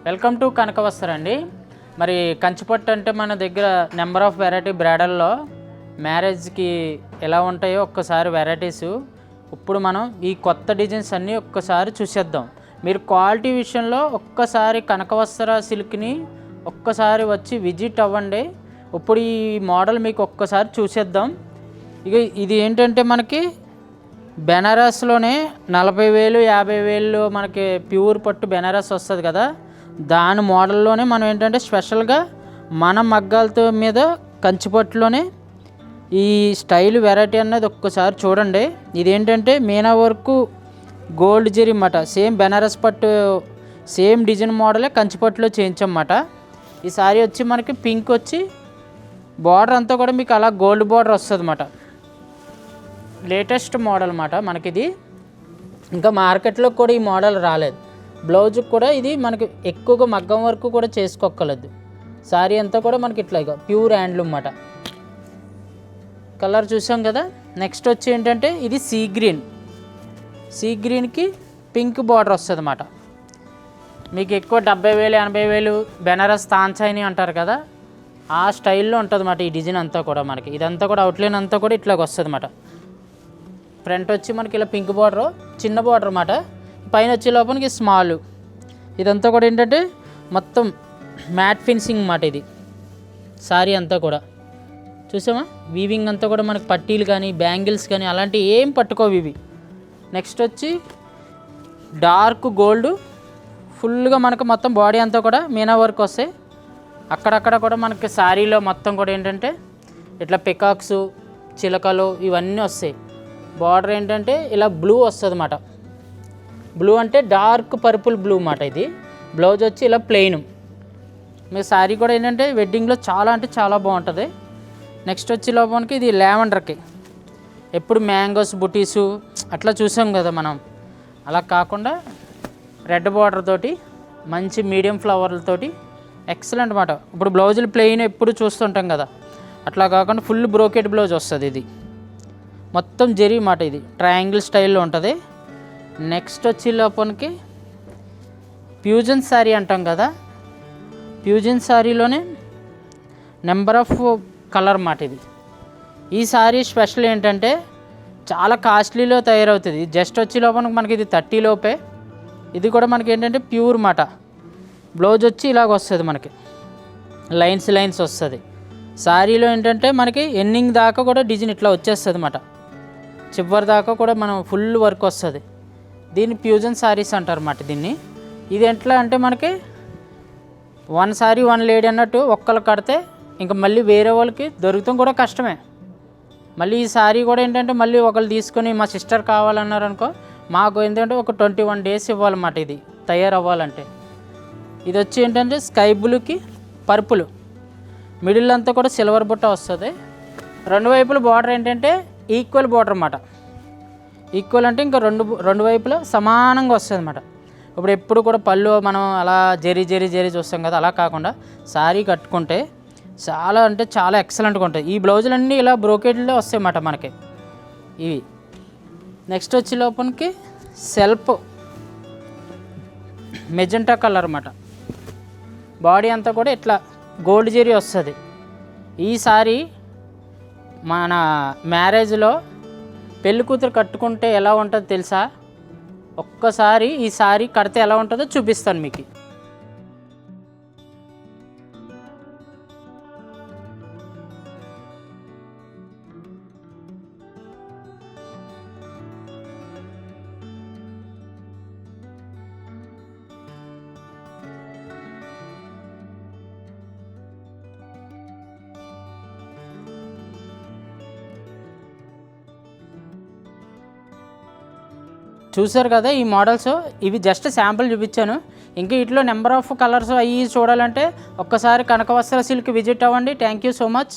Welcome to కనకవస్త్ర అండి. మరి కంచిపట్టు అంటే మన దగ్గర నెంబర్ ఆఫ్ వెరైటీ బ్రైడల్లో మ్యారేజ్కి ఎలా ఉంటాయో ఒక్కసారి వెరైటీస్ ఇప్పుడు మనం ఈ కొత్త డిజైన్స్ అన్నీ ఒక్కసారి చూసేద్దాం. మీరు క్వాలిటీ విషయంలో ఒక్కసారి కనకవస్త్ర సిల్క్ని ఒక్కసారి వచ్చి విజిట్ అవ్వండి. ఇప్పుడు ఈ మోడల్ మీకు ఒక్కసారి చూసేద్దాం. ఇక ఇది ఏంటంటే మనకి బెనారస్లోనే 40,000 50,000 మనకి ప్యూర్ పట్టు బెనారస్ వస్తుంది కదా, దాని మోడల్లోనే మనం ఏంటంటే స్పెషల్గా మన మగ్గాలతో మీద కంచిపట్టులోనే ఈ స్టైల్ వెరైటీ అన్నది ఒక్కసారి చూడండి. ఇదేంటంటే మీనా వర్క్ గోల్డ్ జరీ అన్నమాట. సేమ్ బెనారస్ పట్టు సేమ్ డిజైన్ మోడలే కంచిపట్టులో చేయించమాట. ఈ సారీ వచ్చి మనకి పింక్ వచ్చి బార్డర్ అంతా కూడా మీకు అలా గోల్డ్ బార్డర్ వస్తుంది అన్నమాట. లేటెస్ట్ మోడల్ అన్నమాట మనకిది. ఇంకా మార్కెట్లో కూడా ఈ మోడల్ రాలేదు. బ్లౌజ్కి కూడా ఇది మనకి ఎక్కువగా మగ్గం వరకు కూడా చేసుకోగలదు. సారీ అంతా కూడా మనకి ఇట్లా ప్యూర్ హ్యాండ్లూమ్ అన్నమాట. కలర్ చూసాం కదా. నెక్స్ట్ వచ్చి ఏంటంటే ఇది సీ గ్రీన్కి పింక్ బార్డర్ వస్తుంది అన్నమాట. మీకు ఎక్కువ 70,000 80,000 బెనారస్ తాంచాయిని అంటారు కదా, ఆ స్టైల్లో ఉంటుంది అన్నమాట ఈ డిజైన్ అంతా కూడా. మనకి ఇదంతా కూడా అవుట్లైన్ అంతా కూడా ఇట్లాగ వస్తుంది అన్నమాట. ఫ్రంట్ వచ్చి మనకి ఇలా పింక్ బార్డర్, చిన్న బార్డర్ అన్నమాట. పైన వచ్చే లోపలికి స్మాల్. ఇదంతా కూడా ఏంటంటే మొత్తం మ్యాట్ ఫినిషింగ్ అన్నమాట. ఇది సారీ అంతా కూడా చూసామా. వీవింగ్ అంతా కూడా మనకి పట్టీలు కానీ బ్యాంగిల్స్ కానీ అలాంటివి ఏం పట్టుకోవు ఇవి. నెక్స్ట్ వచ్చి డార్క్ గోల్డ్ ఫుల్గా మనకు మొత్తం బాడీ అంతా కూడా మీనా వర్క్ వస్తాయి. అక్కడక్కడ కూడా మనకి శారీలో మొత్తం కూడా ఏంటంటే ఇట్లా పికాక్స్ చిలకలు ఇవన్నీ వస్తాయి. బార్డర్ ఏంటంటే ఇలా బ్లూ వస్తుంది అన్నమాట. బ్లూ అంటే డార్క్ పర్పుల్ బ్లూ అన్నమాట. ఇది బ్లౌజ్ వచ్చి ఇలా ప్లెయిన్. మీ శారీ కూడా ఏంటంటే వెడ్డింగ్లో చాలా అంటే చాలా బాగుంటుంది. నెక్స్ట్ వచ్చి లోపలికి ఇది లావెండర్కి ఎప్పుడు మ్యాంగోస్ బుటీసు అట్లా చూసాం కదా మనం, అలా కాకుండా రెడ్ బార్డర్ తోటి మంచి మీడియం ఫ్లవర్లతోటి ఎక్సలెంట్ అన్నమాట. ఇప్పుడు బ్లౌజులు ప్లెయిన్ ఎప్పుడు చూస్తుంటాం కదా, అట్లా కాకుండా ఫుల్ బ్రోకెట్ బ్లౌజ్ వస్తుంది. ఇది మొత్తం జరీ అన్నమాట. ఇది ట్రయాంగిల్ స్టైల్లో ఉంటుంది. నెక్స్ట్ వచ్చి లోపలికి ఫ్యూజన్ శారీ అంటాం కదా, ఫ్యూజన్ శారీలోనే నెంబర్ ఆఫ్ కలర్ అన్నమాట. ఇది ఈ శారీ స్పెషల్ ఏంటంటే చాలా కాస్ట్లీలో తయారవుతుంది. జస్ట్ వచ్చి లోపలికి మనకి ఇది 30 లోపే. ఇది కూడా మనకి ఏంటంటే ప్యూర్ అన్నమాట. బ్లౌజ్ వచ్చి ఇలాగ వస్తుంది మనకి, లైన్స్ వస్తుంది. శారీలో ఏంటంటే మనకి ఎండింగ్ దాకా కూడా డిజైన్ ఇట్లా వచ్చేస్తుంది అన్నమాట. చివరి దాకా కూడా మనం ఫుల్ వర్క్ వస్తుంది. దీన్ని ఫ్యూజన్ శారీస్ అంటారు అన్నమాట దీన్ని. ఇది ఎట్లా అంటే మనకి 1 శారీ 1 లేడీ అన్నట్టు ఒక్కళ్ళు కడితే ఇంకా మళ్ళీ వేరే వాళ్ళకి దొరకడం కూడా కష్టమే. మళ్ళీ ఈ శారీ కూడా ఏంటంటే మళ్ళీ ఒకళ్ళు తీసుకొని మా సిస్టర్ కావాలన్నారు అనుకో, మాకు ఏంటంటే ఒక 21 డేస్ ఇవ్వాలన్నమాట ఇది తయారవ్వాలంటే. ఇది వచ్చి ఏంటంటే స్కై బ్లూకి పర్పుల్, మిడిల్ అంతా కూడా సిల్వర్ బుట్ట వస్తుంది. రెండు వైపుల బార్డర్ ఏంటంటే ఈక్వల్ బార్డర్ అన్నమాట. ఈక్వల్ అంటే ఇంకా రెండు వైపులా సమానంగా వస్తుంది అన్నమాట. ఇప్పుడు ఎప్పుడు కూడా పళ్ళు మనం అలా జరీ చూస్తాం కదా, అలా కాకుండా శారీ కట్టుకుంటే చాలా అంటే చాలా ఎక్సలెంట్గా ఉంటాయి. ఈ బ్లౌజులన్నీ ఇలా బ్రోకెట్లో వస్తాయి అన్నమాట మనకి ఇవి. నెక్స్ట్ వచ్చి లోపలికి సెల్ఫ్ మెజెంటా కలర్ అన్నమాట. బాడీ అంతా కూడా ఇట్లా గోల్డ్ జరీ వస్తుంది. ఈ సారీ మన మ్యారేజ్లో పెళ్లి కూతురు కట్టుకుంటే ఎలా ఉంటుందో తెలుసా? ఒక్కసారి ఈ సారీ కడితే ఎలా ఉంటుందో చూపిస్తాను మీకు. చూసారు కదా ఈ మోడల్స్. ఇవి జస్ట్ శాంపుల్ చూపించాను. ఇంకా వీటిలో నెంబర్ ఆఫ్ కలర్స్ అవి చూడాలంటే ఒక్కసారి కనకవస్త్ర సిల్క్ విజిట్ అవ్వండి. Thank you so much.